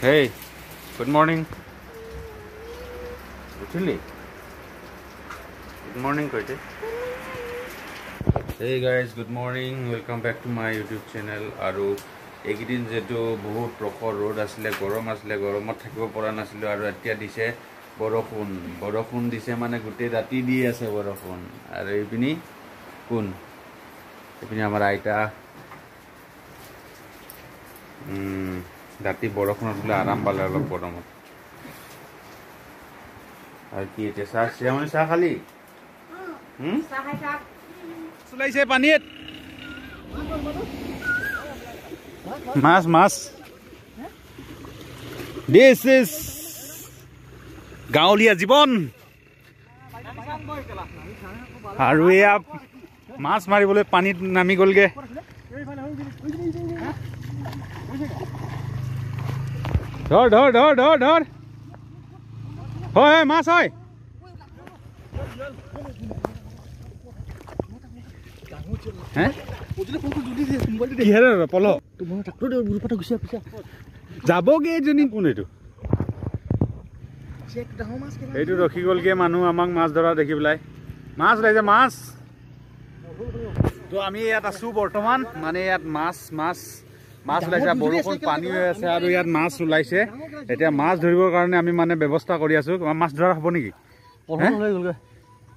Hey, good morning. Actually, good morning, Koite. Hey guys, good morning. Welcome back to my YouTube channel. Aru ekidin jeto bahut prokhor road asile gorom asile goromot thakibo pora nasilo aru etia dise borokhun dise mane gote rati di ase borokhun aru epini kun epini amar aita রাতি বৰষুণত বলে আৰাম পালে অলপ গৰমত আৰু কি এতিয়া চাহ খালি চলাইছে পানীত মাছ দিস ইজ গাঁৱলীয়া জীৱন আৰু এয়া মাছ মাৰিবলৈ পানীত নামি গলগে ধৰ হয় মাছ হয় যাবগে এজনী কোন এইটো ৰখি গলগে মানুহ আমাক মাছ ধৰা দেখি পেলাই মাছ ওলাইছে মাছ তো আমি ইয়াত আছো বৰ্তমান মানে ইয়াত মাছ ওলাইছে বৰষুণ পানী হৈ আছে আৰু ইয়াত মাছ ওলাইছে এতিয়া মাছ ধৰিবৰ কাৰণে আমি মানে ব্যৱস্থা কৰি আছো মাছ ধৰা হ'ব নেকি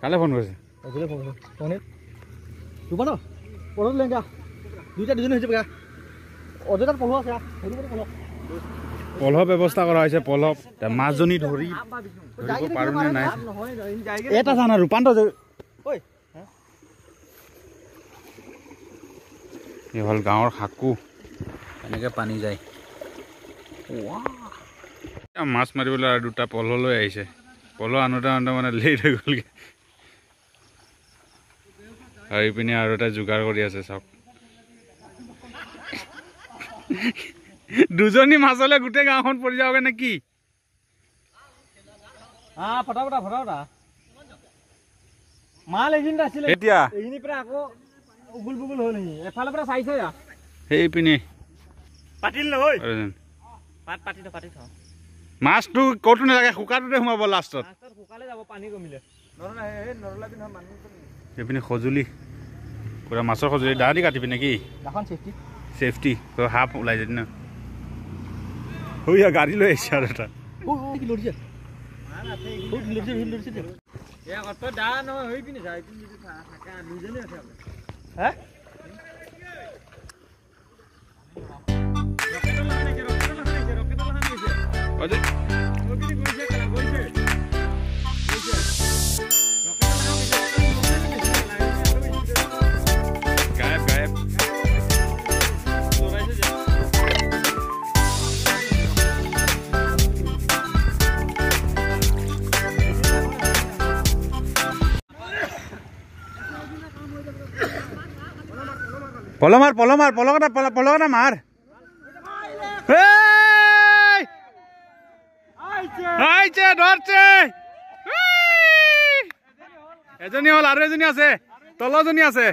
কালে ফোন কৰিছে পলহ ব্যৱস্থা কৰা হৈছে পলহ মাছজনী ধৰিব পাৰো নে নাই এটা জানা ৰূপান্ত এই হ'ল গাঁৱৰ শাকু এনেকে পানী যায় মাছ মাৰিবলৈ আৰু দুটা পলহ লৈ আহিছে পলহ আনোতে মানে লেট হৈ গ'লগে আৰু ইপিনে আৰু এটা যোগাৰ কৰি আছে চাওক দুজনী মাছলে গোটেই গাঁওখন পৰি যাওঁগে নে কি মাল এইখিনি আছিলে এতিয়া এইখিনি পৰা আকৌ উগুল বুগুল হ'ল নি এফালে পৰা চাইছে সেইপিনে পাতিল নহয় পাতি থ মাছটো ক'তো নালাগে শুকাটোতে সোমাব লাষ্টত শুকালে যাব পানী কমিলে এইপিনে সঁজুলি পুৰা মাছৰ সঁজুলি দাঁতি কাটিবি নেকি চেফটি সাপ ওলাই যদি ন গাড়ী লৈ আহিছে আৰু এটা পলকটা মাৰ ধৰছে এজনী হল আৰু এজনী আছে তলজনী আছে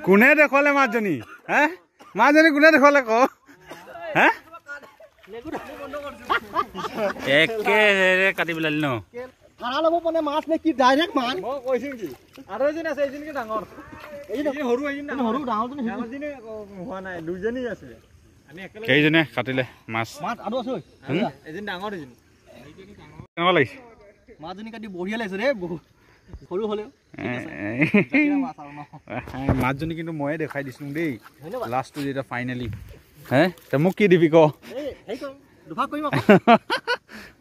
কোনে দেখলে মাছজনী মাছজনী কোনে দেখলে ক একে কাটি পেলালি ন মাছ নে কি ডাইৰেক্ট মান মই কৈছো কি আৰু এজনী আছে এইজনীকে ডাঙৰ সৰু ডাঙৰজনী হোৱা নাই দুজনী আছে কেইজনে কাটিলে মাছ আৰু আছে এজনী ডাঙৰ এজনী কেনেকুৱা লাগিছে মাছজনী কাটি বঢ়িয়া লাগিছে ৰে বহুত সৰু হলেও মাছজনী কিন্তু ময়ে দেখাই দিছো দেই লাষ্টটো যেটা ফাইনেলি মোক কি দিবি ক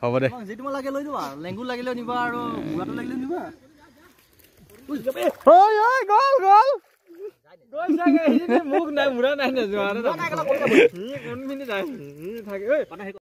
হ'ব দে যিটো লাগে লৈ যাবা লেংগুৰ লাগিলেও নিবা আৰু বুঢ়াটো লাগিলেও নিবা মোক নাই বুঢ়া নাই যোৱা কোনখিনি যায় থাকে